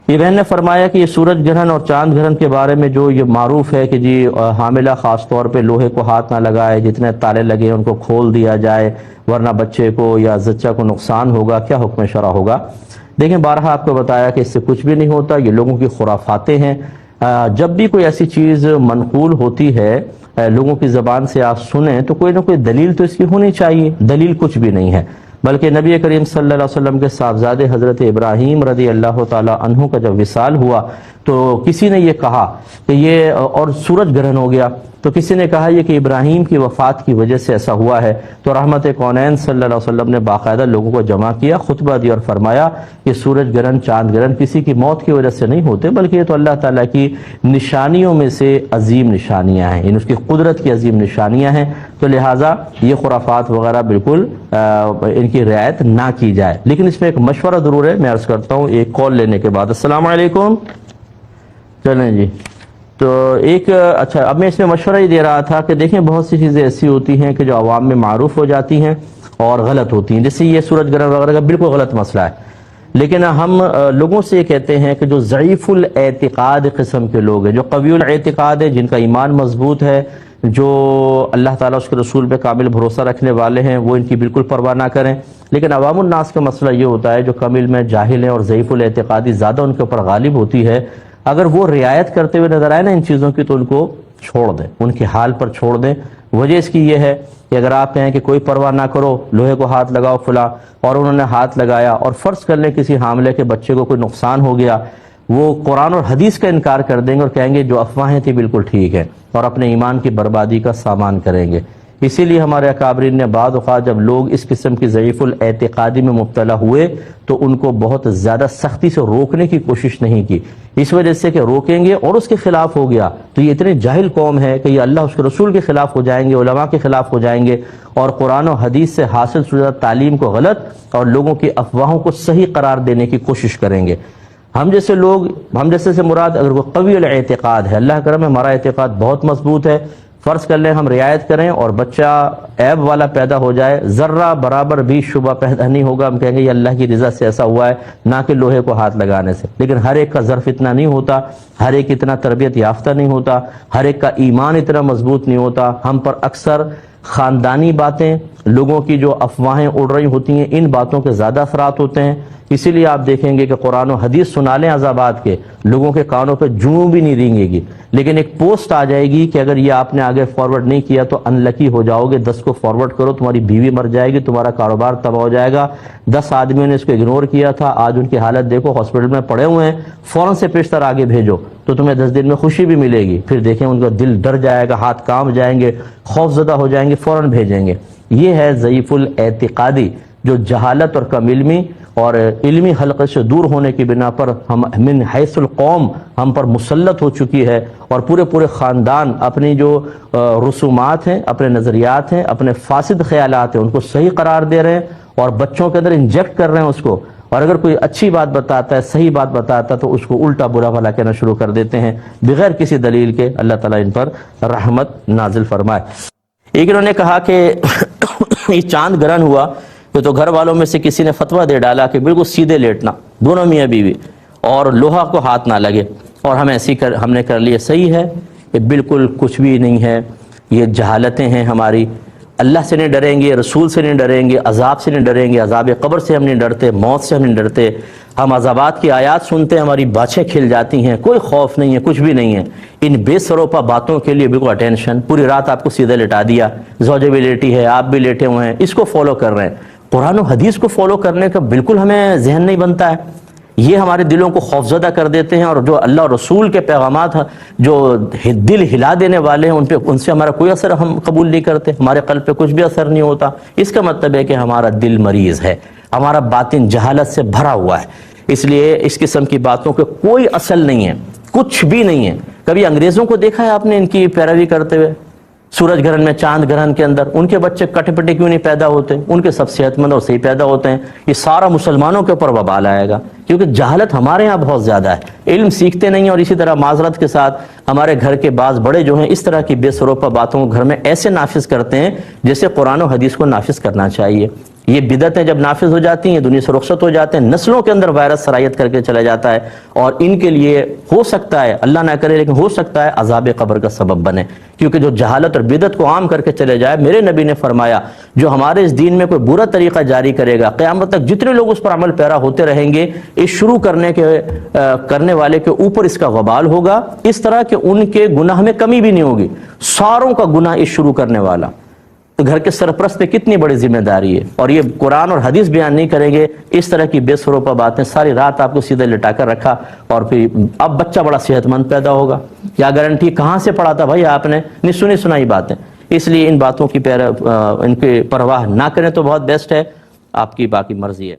یہ بہن نے فرمایا کہ یہ سورج گرہن اور چاند گرہن کے بارے میں جو یہ معروف ہے کہ جی حاملہ خاص طور پہ لوہے کو ہاتھ نہ لگائے، جتنے تالے لگے ان کو کھول دیا جائے ورنہ بچے کو یا زچہ کو نقصان ہوگا، کیا حکم شرع ہوگا؟ دیکھیں بارہا آپ کو بتایا کہ اس سے کچھ بھی نہیں ہوتا، یہ لوگوں کی خرافاتیں ہیں۔ جب بھی کوئی ایسی چیز منقول ہوتی ہے لوگوں کی زبان سے آپ سنیں تو کوئی نہ کوئی دلیل تو اس کی ہونی چاہیے، دلیل کچھ بھی نہیں ہے، بلکہ نبی کریم صلی اللہ علیہ وسلم کے صاحبزادے حضرت ابراہیم رضی اللہ تعالی عنہ کا جب وصال ہوا تو کسی نے یہ کہا کہ یہ اور سورج گرہن ہو گیا، تو کسی نے کہا یہ کہ ابراہیم کی وفات کی وجہ سے ایسا ہوا ہے، تو رحمت کونین صلی اللہ علیہ وسلم نے باقاعدہ لوگوں کو جمع کیا، خطبہ دیا اور فرمایا کہ سورج گرہن چاند گرہن کسی کی موت کی وجہ سے نہیں ہوتے، بلکہ یہ تو اللہ تعالیٰ کی نشانیوں میں سے عظیم نشانیاں ہیں، ان اس کی قدرت کی عظیم نشانیاں ہیں، تو لہٰذا یہ خرافات وغیرہ بالکل ان کی رعایت نہ کی جائے۔ لیکن اس میں ایک مشورہ ضرور ہے، میں عرض کرتا ہوں ایک کال لینے کے بعد۔ السلام علیکم، چلیں جی، تو اچھا اب میں اس میں مشورہ ہی دے رہا تھا کہ دیکھیں بہت سی چیزیں ایسی ہوتی ہیں کہ جو عوام میں معروف ہو جاتی ہیں اور غلط ہوتی ہیں، جیسے یہ سورج گرہن وغیرہ کا بالکل غلط مسئلہ ہے، لیکن ہم لوگوں سے یہ کہتے ہیں کہ جو ضعیف الاعتقاد قسم کے لوگ ہیں، جو قوی الاعتقاد ہے، جن کا ایمان مضبوط ہے، جو اللہ تعالیٰ اس کے رسول پہ کامل بھروسہ رکھنے والے ہیں، وہ ان کی بالکل پرواہ نہ کریں۔ لیکن عوام الناس کا مسئلہ یہ ہوتا ہے جو کم علم میں جاہل ہیں اور ضعیف الاعتقادی زیادہ ان کے اوپر غالب ہوتی ہے، اگر وہ رعایت کرتے ہوئے نظر آئے نا ان چیزوں کی تو ان کو چھوڑ دیں، ان کے حال پر چھوڑ دیں۔ وجہ اس کی یہ ہے کہ اگر آپ کہیں کہ کوئی پرواہ نہ کرو، لوہے کو ہاتھ لگاؤ فلاں، اور انہوں نے ہاتھ لگایا اور فرض کر لیں کسی حاملے کے بچے کو کوئی نقصان ہو گیا، وہ قرآن اور حدیث کا انکار کر دیں گے اور کہیں گے جو افواہیں تھیں بالکل ٹھیک ہے، اور اپنے ایمان کی بربادی کا سامان کریں گے۔ اسی لیے ہمارے اکابرین نے بعض اوقات جب لوگ اس قسم کی ضعیف الاعتقادی میں مبتلا ہوئے تو ان کو بہت زیادہ سختی سے روکنے کی کوشش نہیں کی، اس وجہ سے کہ روکیں گے اور اس کے خلاف ہو گیا تو یہ اتنے جاہل قوم ہے کہ یہ اللہ اس کے رسول کے خلاف ہو جائیں گے، علماء کے خلاف ہو جائیں گے، اور قرآن و حدیث سے حاصل شدہ تعلیم کو غلط اور لوگوں کی افواہوں کو صحیح قرار دینے کی کوشش کریں گے۔ ہم جیسے لوگ، ہم جیسے سے مراد اگر وہ قوی الاعتقاد ہے، اللہ کرم ہے ہمارا اعتقاد بہت مضبوط ہے، فرض کر لیں ہم رعایت کریں اور بچہ عیب والا پیدا ہو جائے، ذرہ برابر بھی شبہ پیدا نہیں ہوگا، ہم کہیں گے یہ اللہ کی رضا سے ایسا ہوا ہے، نہ کہ لوہے کو ہاتھ لگانے سے۔ لیکن ہر ایک کا ظرف اتنا نہیں ہوتا، ہر ایک اتنا تربیت یافتہ نہیں ہوتا، ہر ایک کا ایمان اتنا مضبوط نہیں ہوتا، ہم پر اکثر خاندانی باتیں، لوگوں کی جو افواہیں اڑ رہی ہوتی ہیں، ان باتوں کے زیادہ اثرات ہوتے ہیں۔ اسی لیے آپ دیکھیں گے کہ قرآن و حدیث سنا لیں عذابات کے، لوگوں کے کانوں پہ جوں بھی نہیں رینگے گی، لیکن ایک پوسٹ آ جائے گی کہ اگر یہ آپ نے آگے فارورڈ نہیں کیا تو ان لکی ہو جاؤ گے، 10 کو فارورڈ کرو تمہاری بیوی مر جائے گی، تمہارا کاروبار تباہ ہو جائے گا، 10 آدمیوں نے اس کو اگنور کیا تھا، آج ان کی حالت دیکھو ہاسپٹل میں پڑے ہوئے ہیں، فوراً سے پیشتر آگے بھیجو تو تمہیں 10 دن میں خوشی بھی ملے گی، پھر دیکھیں ان کا دل ڈر جائے گا، ہاتھ کانپ جائیں گے، خوف زدہ ہو جائیں گے، فوراً بھیجیں گے۔ یہ ہے ضعیف الاعتقادی جو جہالت اور کم علمی اور علمی حلقے سے دور ہونے کی بنا پر ہم من حیث القوم ہم پر مسلط ہو چکی ہے، اور پورے خاندان اپنی جو رسومات ہیں، اپنے نظریات ہیں، اپنے فاسد خیالات ہیں، ان کو صحیح قرار دے رہے ہیں اور بچوں کے اندر انجیکٹ کر رہے ہیں اس کو، اور اگر کوئی اچھی بات بتاتا ہے، صحیح بات بتاتا ہے تو اس کو الٹا برا بھلا کہنا شروع کر دیتے ہیں بغیر کسی دلیل کے۔ اللہ تعالیٰ ان پر رحمت نازل فرمائے۔ ایک انہوں نے کہا کہ یہ چاند گرہن ہوا تو گھر والوں میں سے کسی نے فتویٰ دے ڈالا کہ بالکل سیدھے لیٹنا، دونوں میاں بیوی، اور لوہا کو ہاتھ نہ لگے، اور ہم نے کر لیا۔ صحیح ہے، یہ بالکل کچھ بھی نہیں ہے، یہ جہالتیں ہیں ہماری۔ اللہ سے نہیں ڈریں گے، رسول سے نہیں ڈریں گے، عذاب سے نہیں ڈریں گے، عذاب قبر سے ہم نہیں ڈرتے، موت سے ہم نہیں ڈرتے، ہم عذابات کی آیات سنتے ہیں ہماری باچھیں کھل جاتی ہیں، کوئی خوف نہیں ہے، کچھ بھی نہیں ہے۔ ان بے سروپا باتوں کے لیے بالکل اٹینشن، پوری رات آپ کو سیدھے لٹا دیا، زوجہ بھی لیٹی ہے، آپ بھی لیٹے ہوئے ہیں، اس کو فالو کر رہے ہیں۔ قرآن و حدیث کو فالو کرنے کا بالکل ہمیں ذہن نہیں بنتا ہے، یہ ہمارے دلوں کو خوفزدہ کر دیتے ہیں، اور جو اللہ اور رسول کے پیغامات جو دل ہلا دینے والے ہیں ان سے ہمارا کوئی اثر ہم قبول نہیں کرتے، ہمارے قلب پہ کچھ بھی اثر نہیں ہوتا۔ اس کا مطلب ہے کہ ہمارا دل مریض ہے، ہمارا باطن جہالت سے بھرا ہوا ہے، اس لیے اس قسم کی باتوں کے کوئی اصل نہیں ہے، کچھ بھی نہیں ہے۔ کبھی انگریزوں کو دیکھا ہے آپ نے ان کی پیروی کرتے ہوئے؟ سورج گرہن میں، چاند گرہن کے اندر ان کے بچے کٹے پٹے کیوں نہیں پیدا ہوتے؟ ان کے سب صحت مند اور صحیح پیدا ہوتے ہیں۔ یہ سارا مسلمانوں کے اوپر وبال آئے گا، کیونکہ جہالت ہمارے ہاں بہت زیادہ ہے، علم سیکھتے نہیں ہیں، اور اسی طرح معذرت کے ساتھ ہمارے گھر کے بعض بڑے جو ہیں اس طرح کی بے سروپا باتوں کو گھر میں ایسے نافذ کرتے ہیں جیسے قرآن و حدیث کو نافذ کرنا چاہیے۔ یہ بدعتیں جب نافذ ہو جاتی ہیں دنیا سے رخصت ہو جاتے ہیں, نسلوں کے اندر وائرس سرایت کر کے چلا جاتا ہے, اور ان کے لیے ہو سکتا ہے, اللہ نہ کرے لیکن ہو سکتا ہے عذاب قبر کا سبب بنے, کیونکہ جو جہالت اور بدعت کو عام کر کے چلے جائے. میرے نبی نے فرمایا جو ہمارے اس دین میں کوئی برا طریقہ جاری کرے گا, قیامت تک جتنے لوگ اس پر عمل پیرا ہوتے رہیں گے, اس شروع کرنے والے کے اوپر اس کا وبال ہوگا, اس طرح کہ ان کے گناہ میں کمی بھی نہیں ہوگی, ساروں کا گناہ اس شروع کرنے والا. تو گھر کے سرپرست پہ کتنی بڑی ذمہ داری ہے, اور یہ قرآن اور حدیث بیان نہیں کریں گے, اس طرح کی بے سروپا باتیں ساری رات آپ کو سیدھے لٹا کر رکھا, اور پھر اب بچہ بڑا صحت مند پیدا ہوگا. کیا گارنٹی, کہاں سے پڑھا تھا بھائی آپ نے, نہیں سنی سنائی باتیں. اس لیے ان باتوں کی ان کی پرواہ نہ کریں تو بہت بیسٹ ہے, آپ کی باقی مرضی ہے.